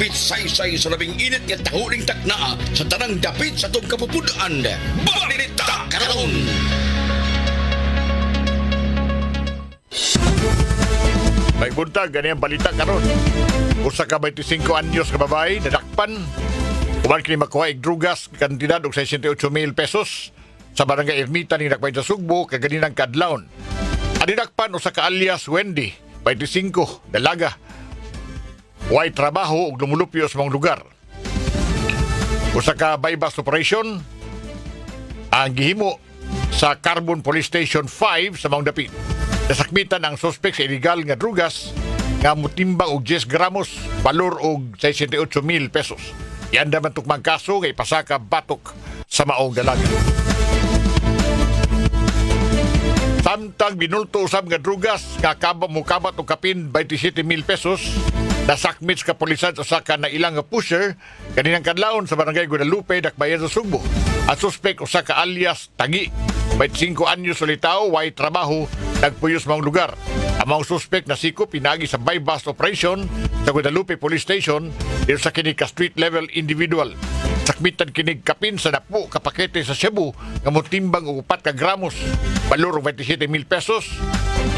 Bitsay-say sa labing init nga tahuling takna sa tanang dapit sa itong kapupudaan. Balita karon! May buntag, ganyan balita karon. Usa ka 25 anyos ka babae, nadakpan. Uman kini makuha igdrugas, kantidad og 68,000 pesos sa barangay Ermita ni Nakbay sa Sugbo, kaganinang kadlawon. Adinakpan usa ka alias Wendy, 25, dalaga. Way trabaho ug lumulupyo sa mga lugar. Usa ka bypass operation ang gihimo sa Carbon Police Station 5 sa Mount Dapit. Nasakmitan ang suspek sa illegal nga drugas nga mutimbang og 10 gramos, balor og 68,000 pesos. Ianda man tukmang kaso nga ipasaka batok sa maong dalaga. Samtang binulto usab nga drugas nga mukabat og kapin 27,000 pesos, nasakmit sa kapulisan sa saka na ilang nga pusher kaninang kadlawon sa barangay Guadalupe, Dakbayan sa Sugbo. Ang suspek usa ka alias Tagi, 25 anyos solitaw, way trabaho, nagpuyos maong lugar. Ang mga suspek na siko pinagi sa bypass operation sa Guadalupe Police Station dito sa kini ka street level individual. Sakmitan kinig kapin sa napo ka pakete sa Cebu nga motimbang og 4 ka gramos, balor og 27,000 pesos.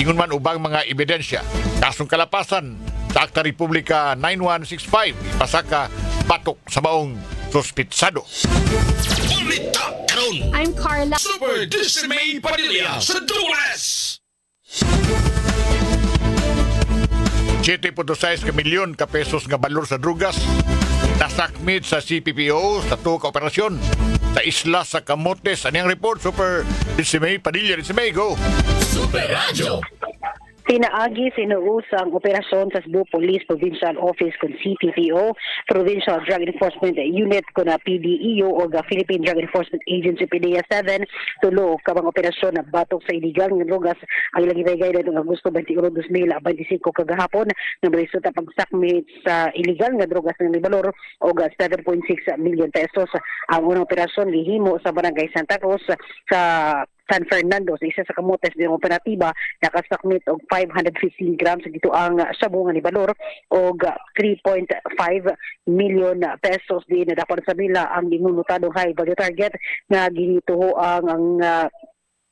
Ingon man ubang mga ebidensya. Kasong kalapasan sa Akta Republika 9165, pasaka batok sa maong suspitsado. Balita karon! I'm Carla. Super Dismay Padilla sa Dulas! 7.6 ka milyon ka pesos nga balor sa drugas nasakmit sa CPPO sa tuwa ka operasyon sa isla sa Camotes. Anong report, Super Dismay Padilla? Dismay, go! Super Radio! Pinaagi sinuusang operasyon sa Cebu Police Provincial Office kung CPPO, Provincial Drug Enforcement Unit kung PDEO o Philippine Drug Enforcement Agency PDEA 7, tulo kabang operasyon na batok sa illegal ng drogas ang ilang ibigay na noong Agosto 21, 2025 kagahapon na resulta pagsakmit sa illegal nga drogas ng nibalor o 7.6 million pesos. Ang unang operasyon gihimo sa Barangay Santa Cruz sa San Fernando sa isa sa Camotes din operatiba, nakasakmit og 515 grams dito ang shabu nga ni balor og 3.5 million pesos din na dapat sa bila ang ginunutadong high value target nga ginituho ang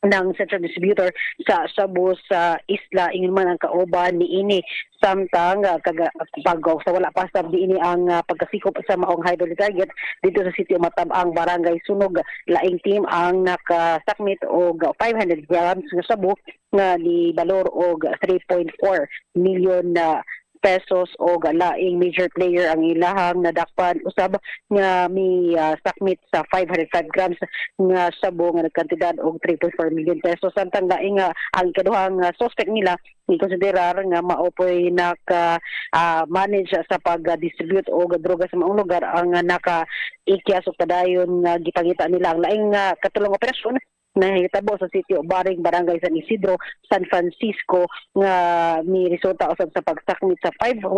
ng central distributor sa Cebu sa isla. Ingon man ang kauban ni ini samtang pagaw sa wala pa sab di ini ang pagkasikop sa maong high value target dito sa Sitio Matab-ang Barangay Sunog. Laing team ang nakasakmit og 500 grams nga sabu nga ni balor og 3.4 million pesos o laing major player ang ilahang nadakpan usab nga mi sakmit sa 505 grams nga sabo nga nagkantidad og 3.4 million pesos. Samtang laing ang ikaduhang suspect nila ikonsiderar nga maopoy manage sa pag-distribute og droga sa maong lugar ang naka-ikyas o padayon nga gipangita nila. Ang laing katulong operasyon na hitabo sa sitio Baring, Barangay San Isidro, San Francisco nga ni resulta usab sa pagsakmit sa 105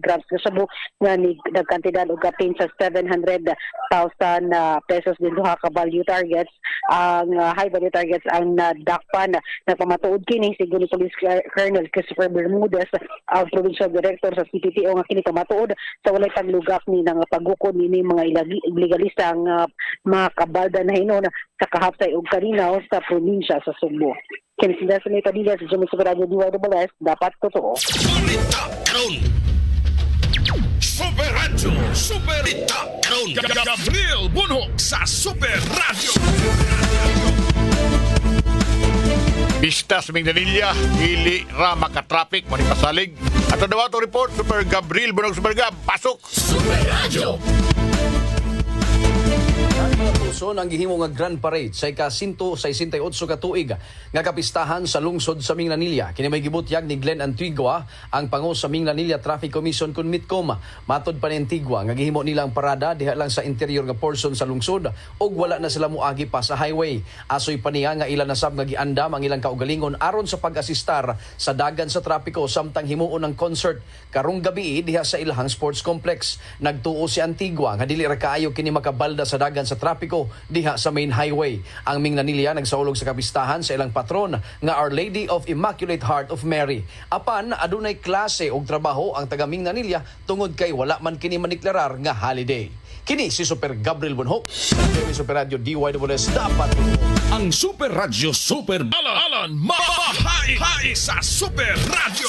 grams nga sabu nga nagkantidad og kapin sa 700,000 pesos din duha ka value targets. Ang high value targets ang nadakpan na pamatuod kini si Guni Police Colonel Christopher Bermudez, ang Provincial Director sa CPPO nga kini pamatuod sa walay paglugak ni nang pagukod ni mga legalista ang mga kabalda na hinon sa kahapsay og kaninaw sa probinsya sa Sugbo. Kinisinda sa may Padilla sa Jimmy Super Radio DYWS, dapat totoo. Balita karon! Super Radio! Super Balita karon! Gabriel Bunhok sa Super Radio! Pista sa Mindanilla, hili ra makatraffic, manipasalig. At daw ato report, Super Gabriel Bunog Super Gab, pasok! Super Radio! Puson ang gihimo nga Grand Parade sa ika-168 ka tuig nga kapistahan sa lungsod sa Minglanilla. Kini may gibutyag ni Glenn Antigua, ang pangu sa Minglanilla Traffic Commission kun Mitcom. Matod pa ni Antigua nga gihimo nila ang parada diha lang sa interior nga portion sa lungsod ug wala na sila moagi pa sa highway. Asoy pa niya nga ilan nasab nga giandam ang ilang kaugalingon aron sa pag-asistar sa dagan sa trapiko samtang himuon ang concert karong gabi diha sa ilahang sports complex. Nagtuo si Antigua nga dili ra kaayo kini makabalda sa dagan sa trapiko diha sa main highway. Ang Mingnanilla nagsaulog sa kapistahan sa ilang patron nga Our Lady of Immaculate Heart of Mary. Apan adunay klase og trabaho ang taga Mingnanilla tungod kay wala man kini maniklarar nga holiday. Kini si Super Gabriel Bonhoc, sa Super Radio DYWS dapat Ang Super Radio Super Alan Mahay sa Super Radio.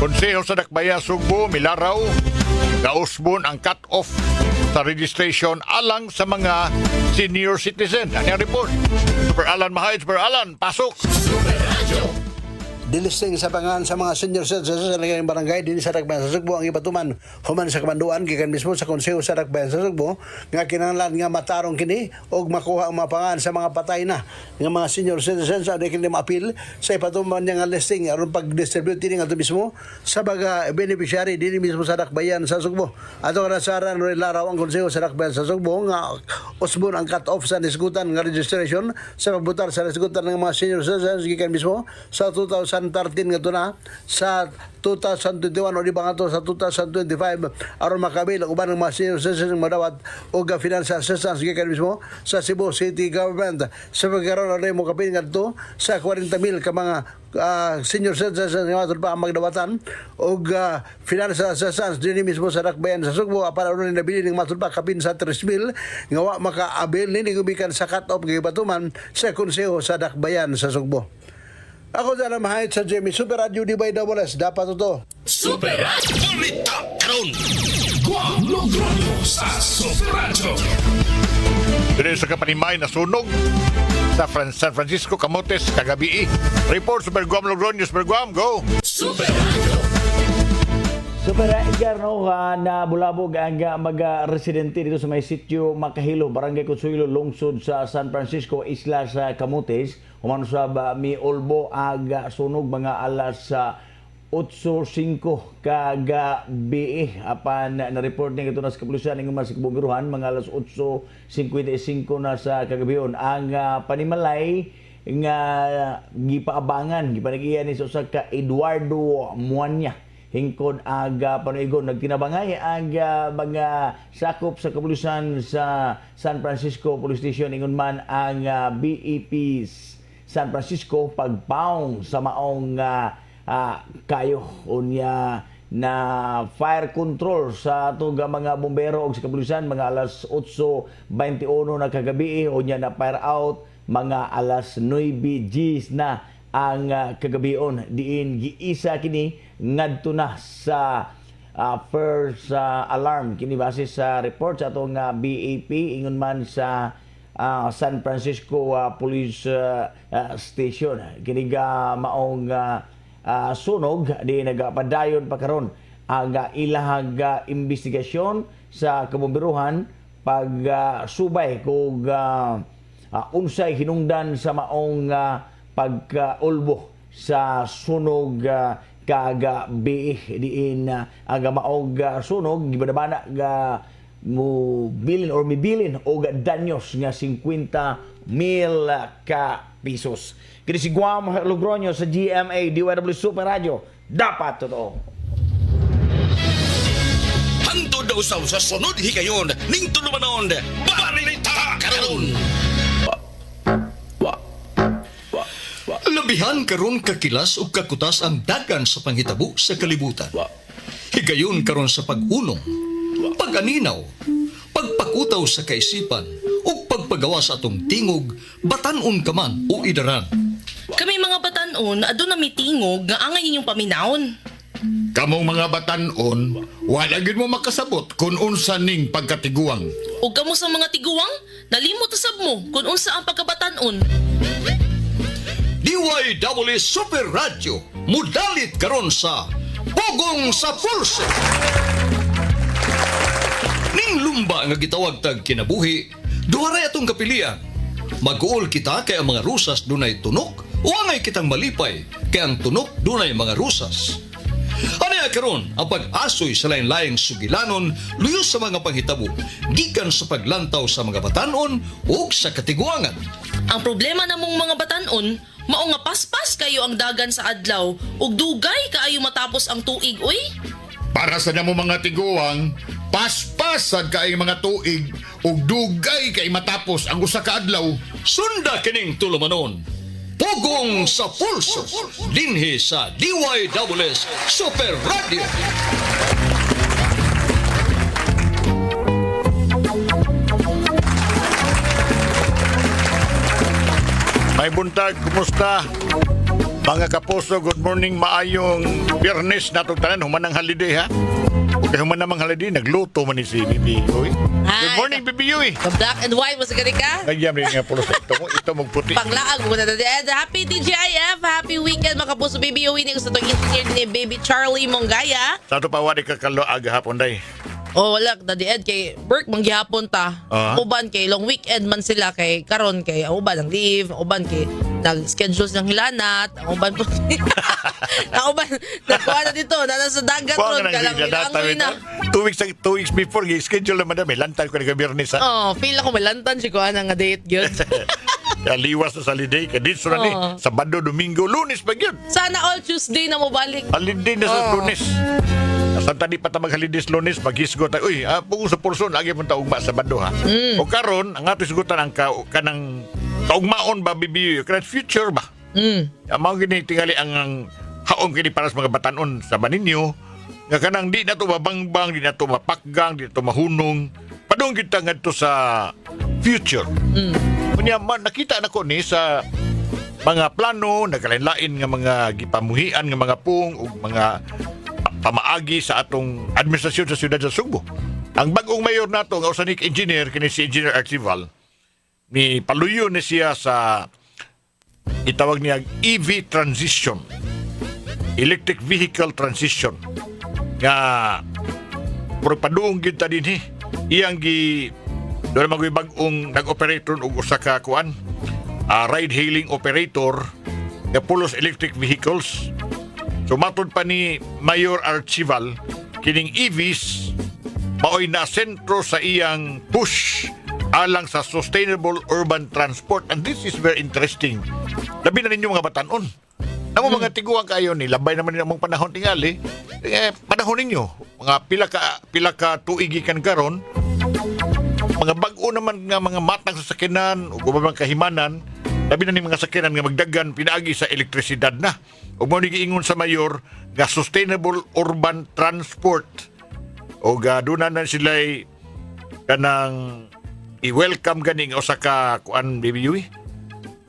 Konseho sa Dakbayan, Sugbo, Milaraw, gausbon ang cut-off sa registration alang sa mga senior citizen. Ano yung report? Super Alan Mahay, Super Alan, pasok! Dilisting sa pangalan sa mga senior citizens sa naging barangay din sa Dakbayan sa Sugbo ang ipatuman human sa kamanduan gikan mismo sa Konseho sa Dakbayan sa Sugbo nga kinahanglan nga matarong kini og makuha ang mga pangalan sa mga patay na nga mga senior citizens sa kini maapil sa ipatuman niya nga listing aron pag-distribute kini nga mismo sa mga beneficiary din mismo sa Dakbayan sa Sugbo. Ato nga nasaran ron laraw ang Konseho sa Dakbayan sa Sugbo nga usbon ang cut-off sa nisgutan nga registration sa pagbutar sa nisgutan ng mga senior citizens gikan mismo sa 2013 nga ito na sa 2021 o di ba nga ito sa 2025 aron makabil ang uban ng mga senior citizens madawat o financial assistance gikan mismo sa Cebu City Government sa pagkaroon na mo kapil nga ito sa 40,000 ka mga senior citizens nga matod pa ang magdawatan o financial assistance din mismo sa Dakbayan sa Sugbo para rin nabili ng matod pa kapin sa 3,000 nga wa makaabil ni gubikan sa cut-off ng ibatuman sa Konseho sa Dakbayan sa Sugbo. Ako dyan ang mahayat sa Jimmy Super Radio DYWS. Dapat ito. Super Radio. Balita karon. Guam Logroño sa Super Radio. Dili sa kapanimay na sunog sa San Francisco, Camotes, kagabi. Report Super Guam Logroño, Super Guam, go! Super Radio. Super Edgar, no, na bulabog ang mga residente dito sa may sitio Makahilo, Barangay Consuelo, lungsod sa San Francisco, isla sa Camotes. Humano sa mi Olbo aga sunog mga alas 8:05 kagabi. Apan na-report ning ito na sa kapulisan ng mga Bumiruhan mga alas 8:55 na sa kagabion. Ang panimalay nga gipaabangan gipanagiyan ni sa ka Eduardo Muanya hingkod aga panuigon nagtinabangay aga mga sakop sa kapulisan sa San Francisco Police Station ingon man ang BEP San Francisco pagpaong sa maong kayo unya na fire control sa tuga mga bombero o sa kapulisan mga alas 8:21 na kagabi unya na fire out mga alas 9 Gs na ang kagabion diin giisa kini ngadto na sa first alarm kini base sa report sa atong BAP ingon man sa San Francisco Police Station kini maong sunog di nagapadayon pa karon ang ilahang investigasyon sa kabomberuhan pag subay kog unsay hinungdan sa maong pagkaulbo sa sunog kagabi diin ang maog sunog gibadabana ga mo bilin or mibilin o danyos nga 50,000 ka pesos. Kini si Guam Logroño sa GMA DYW Super Radio. Dapat totoo. Hangtod daw sa sunod higayon ning tulumanon. Balita karon. Labihan karon kakilas ug kakutas ang dagan sa panghitabo sa kalibutan. Higayon karon sa pag-unong, pag-aninaw, pagpakutaw sa kaisipan ug pagpagawa sa atong tingog, batan-on ka man o idaran. Kami mga batanon, aduna mi tingog nga angay inyong paminawon. Kamong mga batanon, wala gid mo makasabot kung unsa ning pagkatiguang. Ug kamo sa mga tiguwang, nalimot usab mo kung unsa ang pagkabatanon. DYW Super Radio, mudalit karon sa Pugong sa Pulse. Ning lumba nga gitawag tag kinabuhi, duharay atong kapilian. Mag-uol kita kay ang mga rusas dunay tunok, o angay kitang malipay kay ang tunok dunay mga rusas. Anaya karon ang pag-asoy sa lain-laing sugilanon luyo sa mga panghitabo gikan sa paglantaw sa mga batanon o sa katiguangan. Ang problema namong mga batanon, mao nga paspas kayo ang dagan sa adlaw ug dugay kaayo matapos ang tuig uy. Para sa namo mga tiguang, paspas Sad kay mga tuig ug dugay kay matapos ang usa ka adlaw. Sunda kining tulumanon. Pugong sa pulso. Dinhi sa DYWS Super Radio. May buntag, kumusta? Mga kapuso, good morning, maayong Biyernes na itong tanan, human ang holiday ha? Kaya human namang holiday, nagluto man ni si Bibi Uy. Good morning, Bibi Uy. The black and white, mas gani ka? Nagyam rin nga pulos ito magputi. Panglaag mo na and happy TGIF, happy weekend mga kapuso, baby uwi ni gusto itong engineer ni Baby Charlie Monggaya. Sa ito pa, wadi ka kalo aga hapon day. Oh, wala, Daddy Ed, kay work manggihapon ta. Uban kay long weekend man sila kay karon kay uban ang leave, uban kay nag-schedule ng hilanat, ang uban po. Ang uban, nakuha na dito, na nasa dagat ron, kalang ilangoy na. 2 weeks before, schedule naman na, may lantan ko na kabirnis ha. Oh, feel ako may lantan si kuha nga date yun. Kaya liwas na sa holiday, kaya dito na ni, Sabado, Domingo, Lunes pa yun. Sana all Tuesday na mo balik. Holiday na sa Lunes. Sa tadi pa ta maghalides Lunes maghisgot tayo. Uy, pugong sa pulso lagi man ta ugma sa Sabado ha. O karon ang ato sigutan ang kanang kaugmaon ba bibi kanang future ba. Mao gini tingali ang haom kini para sa mga batanon sa baninyo nga kanang di na to mabangbang, di na to mapakgang, di na to mahunong. Padung kita ngadto sa future. Kunya nakita na ko ni sa mga plano nagkalain-lain nga mga gipamuhian nga mga pung ug mga pamaagi sa atong administrasyon sa siyudad sa Subo. Ang bagong mayor nato nga usa ni engineer kini si Engineer Archival ni paluyo ni siya sa itawag niya EV transition, electric vehicle transition nga paduong gyud ta dinhi iyang gi doon magoy bagong nag-operator og usa ka kuan ride hailing operator nga pulos electric vehicles. So matod pa ni Mayor Archival, kining EVs maoy na sentro sa iyang push alang sa sustainable urban transport. And this is very interesting. Labi na ninyo mga batanon. Namo mga tiguang kayo ni labay naman din among panahon tingali. Panahon ninyo mga pila ka tuig ikan karon. Mga bag-o naman nga mga matang sasakyanan ug ubang kahimanan. Labi na ni mga sakyanan nga magdagan pinaagi sa elektrisidad na. O mo giingon sa mayor nga sustainable urban transport. O doon na sila'y kanang i-welcome ganing usa ka kuan BBU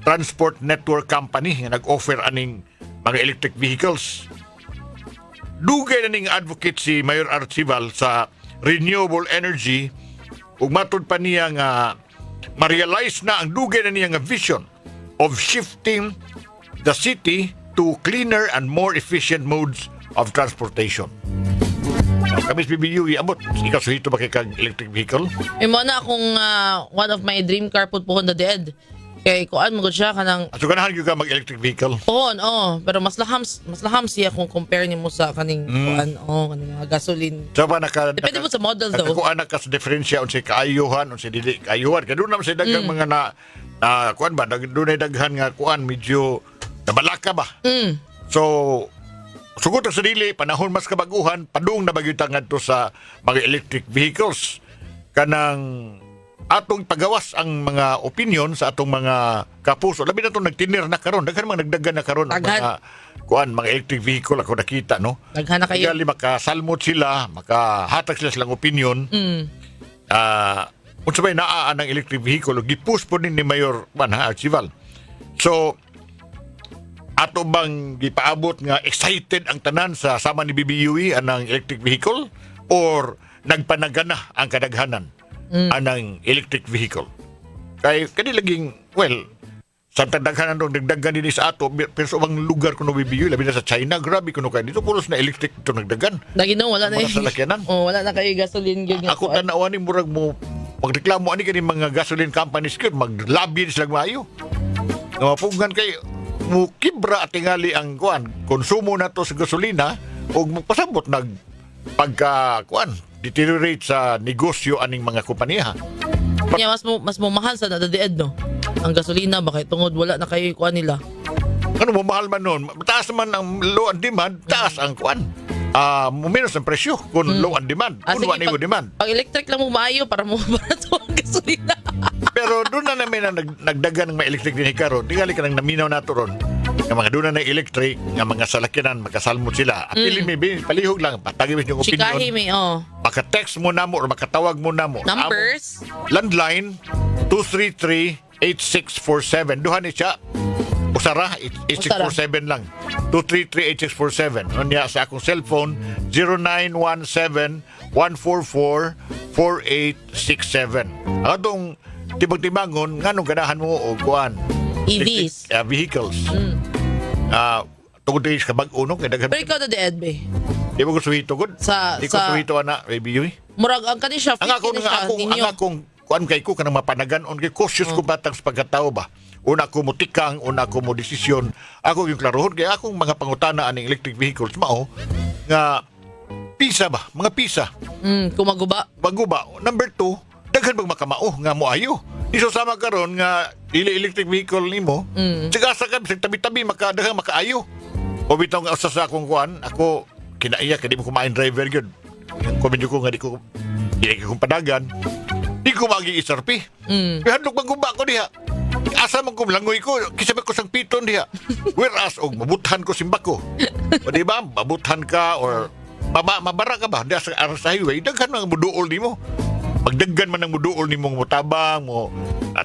transport network company nga nag-offer aning mga electric vehicles. Dugay na ning advocate si Mayor Archival sa renewable energy ug matod pa niya nga ma-realize na ang dugay na niya nga vision of shifting the city to cleaner and more efficient modes of transportation. Kamis BBU, abot. Ikaw suhito ba kay kag electric vehicle? Imo na akong one of my dream car po the dead. Kay kuan mo siya kanang So ganahan gyud ka mag-electric vehicle? pero mas laham siya kung compare nimo sa kaning kuan kaning mga gasoline. So ba Depende po sa model though. Kuan na ka sa diferensya unsay kaayuhan unsay dili kaayuhan. Kadto naman sa daghang mga na kuan ba dunay daghan nga kuan medyo nabalaka ba? So sugot sa dili panahon mas kabaguhan padung na bagyud ngadto sa mga electric vehicles kanang atong pagawas ang mga opinion sa atong mga kapuso. Labi na itong nagtinir na karon. Daghan mga nagdagan na karon ang mga kuan, mga electric vehicle ako nakita, no? Daghan na kayo. Kaya makasalmot sila, makahatag sila silang opinion. Kung sabay naaan ng electric vehicle, gipush po din ni Mayor Archival. So, ato bang gipaabot nga excited ang tanan sa sama ni BBUE anang electric vehicle or nagpanagana ang kadaghanan anang electric vehicle? Kay laging sa tadaghanan dong dagdagan din sa ato pero sa ubang lugar kuno BBUE labi na sa China grabe kuno kay dito pulos na electric ito nagdagan. Lagi no wala na salakyanan. Wala na kay gasoline gyud. Ako tanawan ni murag mo magreklamo ani kani mga gasoline companies gyud maglabi sila maayo. Mapugan kay mukibra at tingali ang kuan konsumo nato sa gasolina ug magpasabot pagka kuan deteriorate sa negosyo aning mga kompanya. Yeah, mas mahal sa nadadied no. Ang gasolina bakit tungod wala na kay kuan nila. Ano mo mahal man noon? Taas man ang low and demand, taas ang kuan. muminos ang presyo kung low ang demand. Kung wala sige, yung demand. Pag electric lang mo maayo para mo barato ang gasolina. Pero doon na namin na nagdagan ng mga electric din karon. Tingali ka nang naminaw nato ron. Nga mga doon na electric, nga mga salakyanan, magkasalmod sila. Apili mi, palihog lang, patagibis yung Chikahi opinion. may, oh. Maka-text mo na mo or makatawag mo na mo. Numbers? Landline 233-8647. Duhan ni siya. Usara, 8647 lang. 233-8647. Unya sa akong cellphone, 0917-144-4867. Atong tibag-tibangon, nga nung ganahan mo o kuan? EVs. Vehicles. Tungod tayo sa kabag-uno. Pero ikaw na di be. Di mo gusto hitugod? Di ko gusto hito, anak. Baby, yun. Murag, ang kani siya, Ang ako, ninyo. ang akong kuan kay ko kanang mapanagan-on kay cautious ko batang sa pagkatao ba. Una ko mo tikang, una ko mo desisyon. Ako yung klarohon kay akong mga pangutana aning electric vehicles mao nga pisa ba, mga pisa. Kumaguba. Maguba. Number 2, daghan bang makamao nga mo ayo. Iso sama karon nga dili electric vehicle nimo. Sigasa ka bisag tabi-tabi makadaghang makaayo. O bitaw nga usa sa akong kuan, ako kinaiya kay di mo kumain driver gyud. Ko medyo ko nga di ko kong padagan. Di ko magi isarpi. Handog maguba ko diha. Asa man ko langoy ko, kisabay ko sang piton diha. Whereas og mabuthan ko simbako. O di ba? Mabuthan ka or mabara ka ba? Diha sa aras highway, daghan man ang muduol nimo. Magdaggan man ang muduol nimo mutabang mo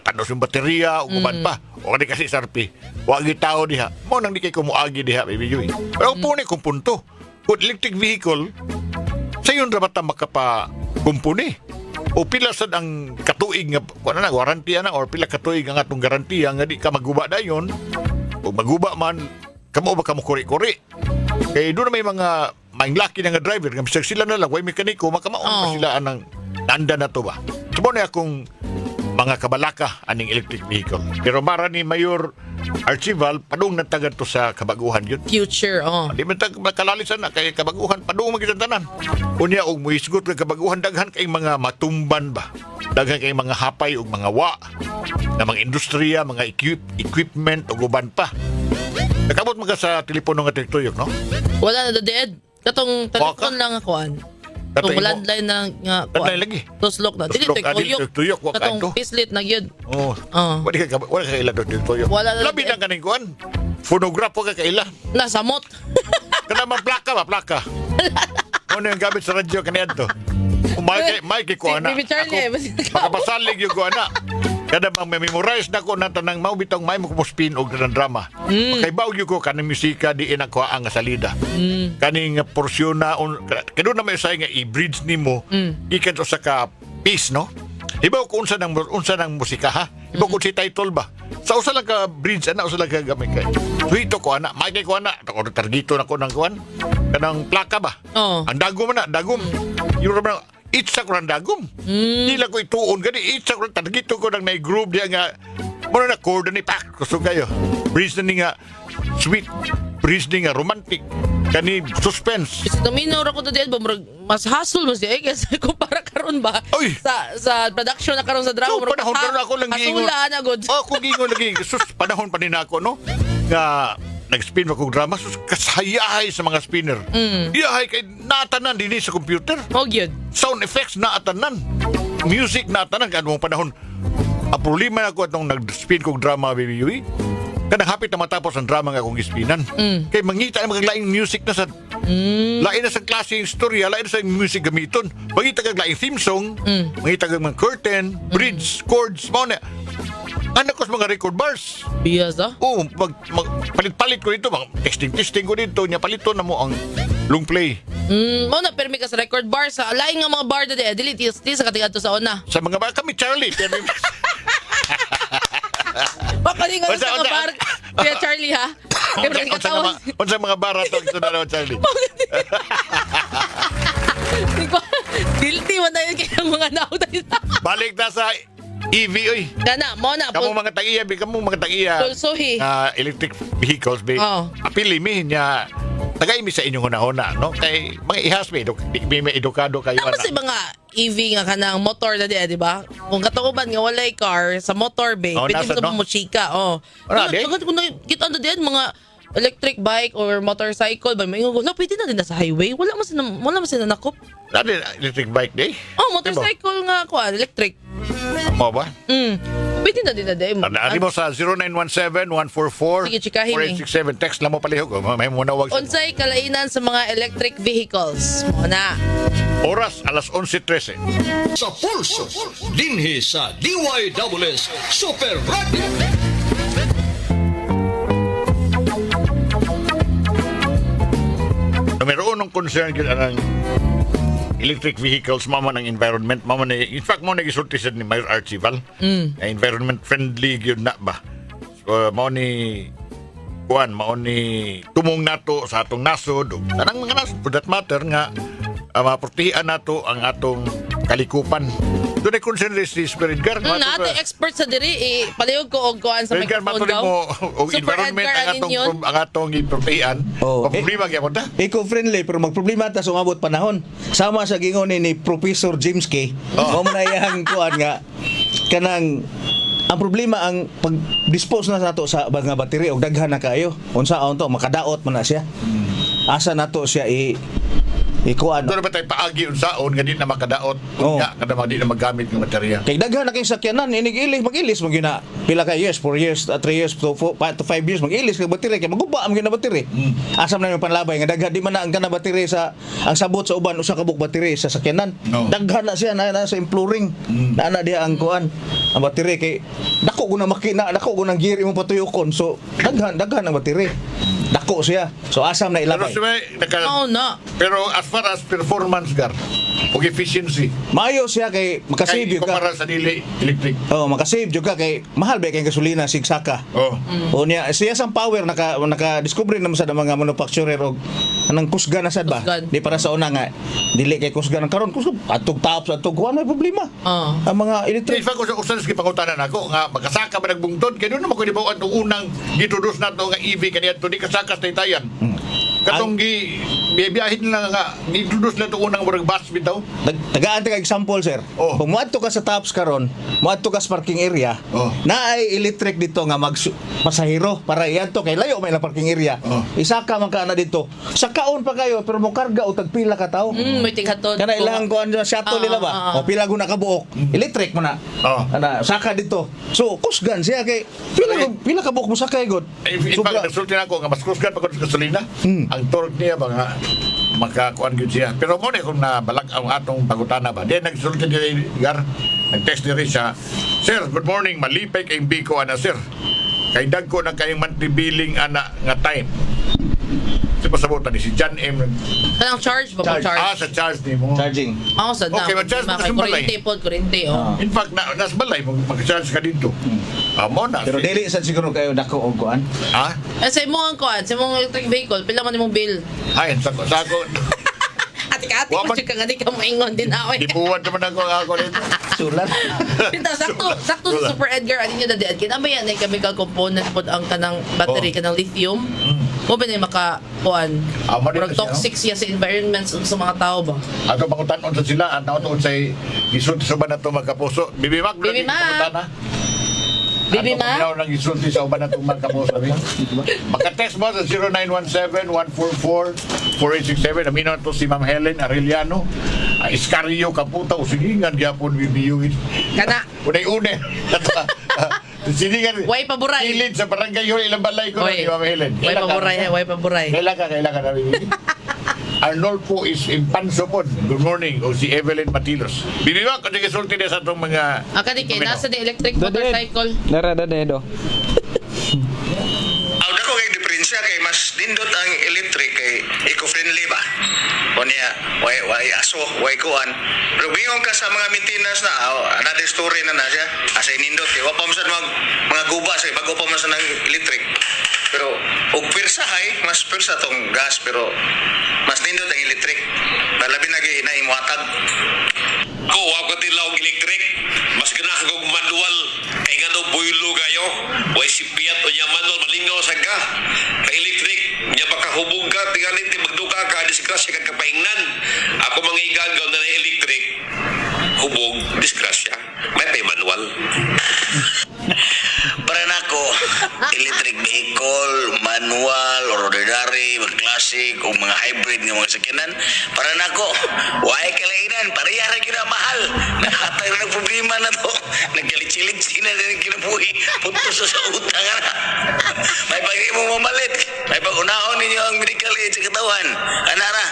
tanos yung baterya o kuman pa. O di kasi sarpi. Wagi tao diha. Mo nang di kay ko moagi diha, baby Joy. Pero po ni kung punto. Kung electric vehicle, sayon ra bata makapa kumpuni. O pila sad ang katuig nga kuno na warranty na or pila katuig ang atong garantiya nga di ka maguba dayon. O maguba man kamo ba kamo kuri-kuri. Kay doon na may mga mainglaki na nga driver nga bisag sila na lang way mekaniko makamaon pa sila anang nanda na to ba. Subo na akong mga kabalaka aning electric vehicle. Pero mara ni Mayor Archival, padung nagtagad to sa kabaguhan yun. Future, oh. Di man makalalisan na kay kabaguhan, padung magitan tanan. Unya og muisgot kay kabaguhan daghan kay mga matumban ba. Daghan kay mga hapay ug mga wa na mga industriya, mga equipment ug uban pa. Nakabot mga sa telepono nga tiktuyok, no? Wala na dead. Katong telefon lang ako an. Katong landline na nga landline lagi. Tuslok na. Dili tuyok wa katong kanto. pislit na gyud. Oh. Wala ka ila tiktuyok. Wala na. Labi na kaning kuan. Fonograph ka kaila. Nasamot. Kana man plaka. Ano yung gamit sa radyo kaniadto? May ko ana. Baby Charlie, makapasalig yung ko ana. Kada bang memorize na ko na tanang mao bitong may mo spin og drama. Kay baog yung ko kanang musika di ina ko ang salida. Kaning porsyon na kado na may say nga i-bridge nimo ikan sa ka piece no. Ibaw ko unsa nang musika ha. Ibaw ko si title ba. Sa usa lang ka bridge ana usa lang ka gamay kay. Suito ko ana, may ko ana, ako targito na ko nang kuan. Kanang plaka ba? Ang dagom na, dagom. Yung itsa ko ng dagom. Nila ko ituon gani itsa ko targito ko nang na-groove diya nga mo na chord ni pak gusto kayo. Bridge na ni nga sweet, bridge ni nga romantic. Kani suspense. Kasi naminaw ra ko to diyan mas hustle mo siya kasi kumpara karon ba sa production na karon sa drama. So, panahon karon ako lang gingon. Hasulan na gud. Kung gingon lagi panahon pa din ako no. Nga nag-spin ako drama sus kasayahay sa mga spinner. Iyahay kay naatanan dinhi sa computer. Oh gyud. Sound effects naatanan. Music naatanan kanong panahon. Ang problema ako atong nag-spin kong drama baby Yui. Kanang hapit na matapos ang drama nga akong ispinan. Kay mangita ang mga laing music na sa lain na sa klase yung storya, lain na sa music gamiton. Mangita kag laing theme song, mangita kag mga curtain, bridge, chords, mo na. Anak ko sa mga record bars. Yes, ah? Oo, palit-palit ko dito, testing ko dito, niya palito na mo ang long play. Mo na permi ka sa record bar sa laing nga mga bar dali dili sa katigadto sa una. Sa mga bar kami Charlie, pero Papalingon sa mga bar. Kuya Charlie ha. Unsa mga bar ato ito na Charlie. Guilty man na yun kaya mga nauda dito. Balik na sa EV oy. Kana mo na Kamu mga tag-iya. Pulsuhi. Electric vehicles be. Apili mi niya tagay mi sa inyong una no kay mga ihas mi may edukado kayo ana. Kasi mga EV nga kanang motor na di ba? Kung katuuban nga walay car sa motor be, pwede mo sa musika. Kung kita na diyan mga electric bike or motorcycle ba may no, pwede na din na sa highway. Wala man sila nakop. Dati electric bike day. Oh, motorcycle nga kuan, electric. Mo ba? Pwede na din na day. Ani mo sa 0917-144 Sige, chikahin 4867. Text lang mo palihog. May munawag sa Unsay kalainan sa mga electric vehicles? Muna. oras, alas 11:13. Sa pulso, dinhi sa DYWS Super Radio. Numero unong concern yun ang electric vehicles, mama ng environment, mama na, in fact, mo nagisulti sa ni Mayor Archival, na environment friendly yun na ba? So, mao ni tumong nato sa atong nasod, o tanang mga nasod, for that matter, nga, maprotehian nato ang atong kalikupan. Doon ay concern rin si Super Edgar. Nato expert sa diri palihog ko og kuan sa Edgar, microphone matuloy daw. mo, o Super environment Edgar, ang anin yun? atong iprotehian. Oh, O problema kaya mo ta? Eco-friendly pero magproblema ta sa umabot panahon. Sama sa gingon ni Professor James K. Mao man yang kuan nga kanang ang problema ang pag-dispose na nato sa mga battery og daghan na kayo. Unsaon to makadaot man na siya. Asa nato siya ikuan. Doon na ba tayo paagi unsaon nga di na makadaot Oo. nga kada di na magamit ng materya. Kay daghan na kay sakyanan inig-ilis mag-ilis mo gina pila ka years 4 years 3 years to 5 years mag-ilis kay battery kay maguba am gina battery. Asam na yung panlabay nga daghan di man na ang kana battery sa ang sabot sa uban usa ka buk battery sa sakyanan. No. Daghan na siya na sa imploring. Na diha ang kuan ang battery kay dako ko na makina dako ko nang gear imong patuyokon so daghan ang battery. Dako siya. So asam na Pero ilabay. Oh, no. Pero as far as performance gar o efficiency Maayo siya kay makasave kay ka. kumpara sa dili electric. Oh, makasave jud ka kay mahal ba kay gasolina sigsaka. Oh. O niya siya sang power naka-discover naman sa mga manufacturer og anang kusga na sad ba? Kusgan. Di para sa una nga dili kay kusga ng karon kusga atog tops atog kuan may problema. Ang mga In electric fact, kung sa usan pangutanan ako nga makasaka ba nagbungtod kay doon naman ko dibaw ang unang gitudos nato nga EV kaniya to di kasaka sa Itayan. Katong biyahin lang nga gitudos na to unang murag bus bitaw. tagaan ta kay example sir. Oh. Kung moadto ka sa tops karon, moadto ka sa parking area, Oh. naay electric dito nga pasahero para iadto kay layo may lang parking area. Oh. Isaka man ka na dito. Sakaon pa kayo pero mo karga o tagpila ka tao. May tighatod. Kana ilang kuan sa shuttle nila ba? O pila guna ka buok. Electric mo na. Oh. Ana saka dito. So kusgan siya kay pila ka buok mo sakay god. In fact, nasulti na ako nga mas kusgan pa ko sa gasolina. Ang torque niya ba nga makakuan gyud siya. Pero mo na kung nabalag ang atong pangutana ba. Then nagsulti diri gar nag-text diri siya. Sir, good morning. Malipay kay Biko ana sir. Kay dagko na kayong monthly billing ana nga time. Si pasabutan ni si John M. Kanang charge ba mo charge? Sa charge ni mo. Charging. Ako sa Okay, mag-charge mo kasi balay. Kurente oh. In fact, nas balay mag-charge ka dito. Mo na. Pero dili sad siguro kayo dako og kuan. Ha? Sa imong kuan, sa imong electric vehicle, pila man imong bill? Ay, sako. Ate ko ka nga di ka moingon din ako. Dibuwan naman ako dito. Sulat. Sakto sa Super Edgar ani niya dadi kin amay yan ay chemical component pod ang kanang battery kanang lithium. Mo ba na maka kuan? Murag toxic siya sa environment sa mga tao ba? Ato pangutan-on sa sila at naon say gisulti sa ba na to magkapuso. Bibi Mac, Bibi Mac. Bibi Mac. Ano nang gisulti sa uban na to magkapuso. Maka-text mo sa 0917-144-4867. Amino to si Ma'am Helen Arellano. Iscarrio Kaputa o sigingan gyapon bibiyuin. Kana. Unay-unay. Siningan. Way paburay. Kilid sa barangay yun ilang balay ko na ni Ma'am Helen. Way paburay. Kailan ka nabibigin? Arnolfo is impanso po. Good morning. O si Evelyn Matilos. Biniwak ko sige sulti na sa itong mga... Akadi kay nasa ni electric motorcycle. Nara-dedo. Aw dako kay diferensya kay mas nindot ang electric kay eco-friendly ba. O niya, way aso, way kuan. Pero bingon ka sa mga maintenance na, another story na siya. Asa nindot kay wa pa man sa mga guba sa bago pa man sa ng electric. Pero og pirsa hay, mas pirsa tong gas pero mas nindot ang electric. Labi na gyud na imuhatag. Ako, ako tilaw og electric. Mas ganahan kong manual. Kay nga no buylo kayo. Way si Piat o niya manual malingaw sa ka. Kay electric, niya makahubog ka. Tingalit ni magduka ka. Disgrasya ka kapaingnan. Ako mga igagaw na electric. Hubog, disgrasya. May pay manual. Para nako, electric vehicle, manual, classic o mga hybrid nga mga sakyanan para nako why kalainan pareha ra gyud ang mahal nakatay na problema na to naggalit-silid na din kinabuhi punto sa utang na may pagi mo mamalit may pag-unahon ninyo ang medical aid sa katawan anara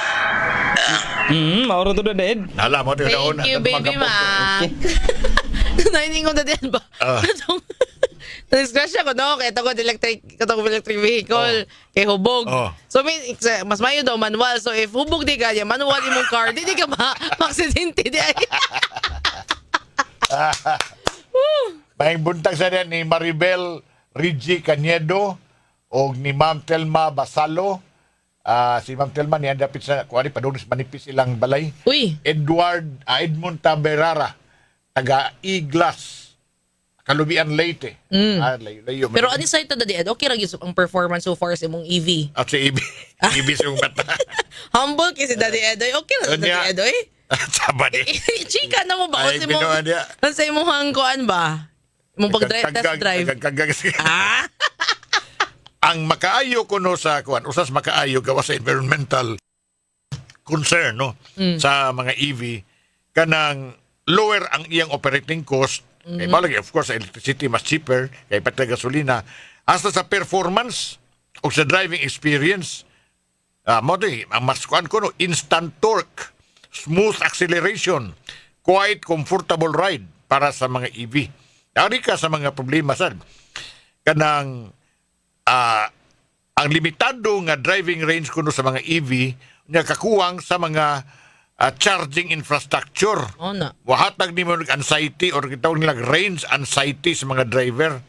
Mauro to Dad. Alam mo, Thank you, baby Mac. Nainingon na din ba? Disgrasya ko, no? Kaya ito ko electric vehicle. Kaya hubog. So, mas mayo daw manual. So, if hubog di ka, manual imong car, di ka ma-aksidente di ay. Maing buntag sa ni Maribel Rigi Cañedo o ni Ma'am Telma Basalo. Si Ma'am Telma niya dapit sa kuwari padulis manipis ilang balay. Uy. Edmond Taberara taga Iglas Kalubian Leyte. Layo. Pero ano sa'yo ito, Daddy Ed? Okay lang yung ang performance so far sa imong EV. At si EV sa yung mata. Humble kasi Daddy Ed. Okay lang Daddy Ed. Saba di. Chika na mo ba? Ay, ginawa niya. Sa imong hangkuan ba? Imong pag-test drive. Ang makaayo ko no sa kuan, usas makaayo gawa sa environmental concern no sa mga EV kanang lower ang iyang operating cost. Kay balagi of course electricity mas cheaper kay pati gasolina hasta sa performance o sa driving experience. Mo di ang mas kuan ko no instant torque, smooth acceleration, quiet comfortable ride para sa mga EV. Dari ka sa mga problema sad kanang ang limitado nga driving range kuno sa mga EV nga kakuwang sa mga charging infrastructure. Na. Wahatag nimo ng anxiety or kitawag nila range anxiety sa mga driver.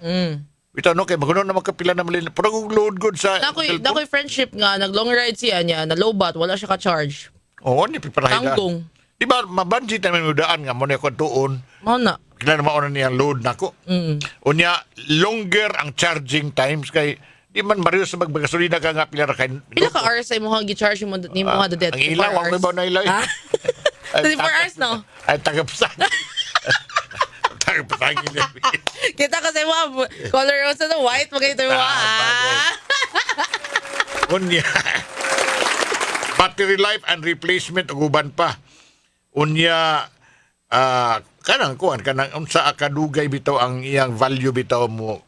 Ito no kay maguno na makapila na malin. Pero kung load good sa Nakoy friendship nga nag long ride siya niya na low bat wala siya ka charge. Oo, ni piparahida. Tangkong. Di ba mabanjit namin mudaan nga mo na ko tuon. Mao na. Kailan mauna niya load nako. Unya longer ang charging times kay di man mariyo sa maggasolina ka nga pila ra kay Pila ka hours sa imong gi-charge mo ni mo the dead. ang ilaw ang ba na ilaw. 24 hours no. Ay tagapsan. Tagapsan gid. Kita kasi mo color sa the white magay ito mo. Unya. Battery life and replacement ug uban pa. Unya kanang unsa akadugay bitaw ang iyang value bitaw mo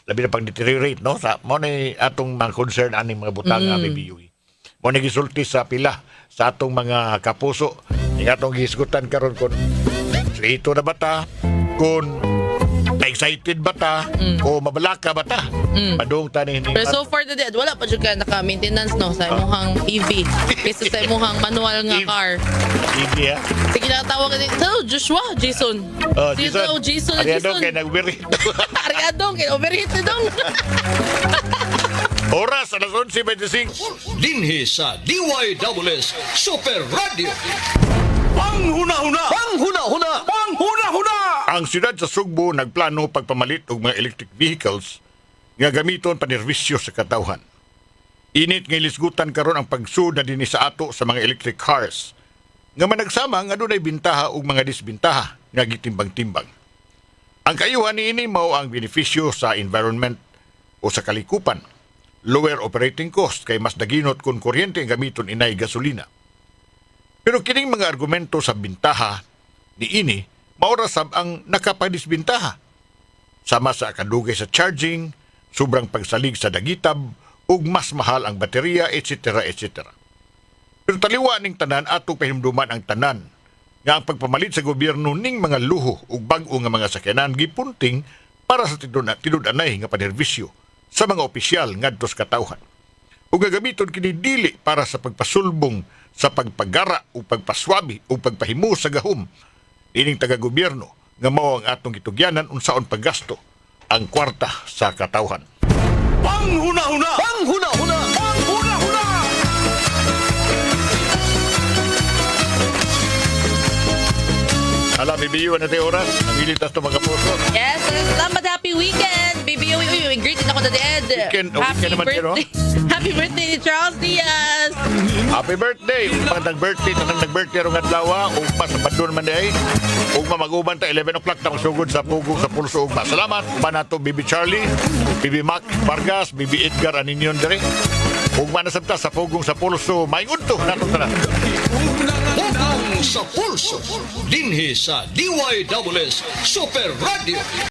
labi na pag deteriorate no sa mo ni atong mga concern aning mga butang nga BBUE. Mo ni gisulti sa pila sa atong mga kapuso ning atong gisgutan karon kon ito na bata kon excited bata o mabalaka bata padung tani ni. Pero so far the dead wala pa jud ka naka-maintenance no sa imong EV kaysa sa imong manual nga car. EV ha. Sige na tawag ni Joshua, Jason. Jason. Ariadong kay nag-overheat. Ariadong kay overheat na dong. Oras alas 11:25. Dinhi sa DYWS Super Radio. Ang siyudad sa Sugbo nagplano pagpamalit og mga electric vehicles nga gamiton panervisyo sa katawhan. Init nga ilisgutan karon ang pagsud na dinhi sa ato sa mga electric cars nga managsama nga adunay bintaha ug mga disbintaha nga gitimbang-timbang. Ang kaayuhan niini mao ang benepisyo sa environment o sa kalikupan. Lower operating cost kay mas daginot kung kuryente ang gamiton inay gasolina. Pero kining mga argumento sa bintaha niini maura sab ang nakapadisbintaha. Sama sa kadugay sa charging, sobrang pagsalig sa dagitab, ug mas mahal ang baterya, etc. etc. Pero taliwa ning tanan atong pahimduman ang tanan nga ang pagpamalit sa gobyerno ning mga luho ug bag-o nga mga sakyanan gipunting para sa tinud-anay nga panerbisyo sa mga opisyal ngadto sa katawhan. Ug gagamiton kini dili para sa pagpasulbong sa pagpagara o pagpaswabi o pagpahimu sa gahom ining taga-gobyerno nga mao ang atong gitugyanan unsaon paggasto ang kwarta sa katawhan. Panghuna-huna! Panghuna-huna! Panghuna-huna! Alam, BBU na tayo oras. Nabilitas ito mga puso. Yes, salamat. Happy weekend. BBO, greeting ako na Ed. Weekend naman kayo, no? Happy birthday ni Charles Diaz. Happy birthday! Pag nag-birthday, nag-birthday rong adlaw, ugma sa Badun man day. Ugma mag-uban ta 11 o'clock na magsugod sa Pugong sa Pulso ugma. Salamat. Uban nato Bibi Charlie, Bibi Mac Vargas, Bibi Edgar Aninyon dire. Ug manasabta sa pugong sa pulso, may unto nato tanan. Pugong sa pulso. Dinhi sa DYWS Super Radio.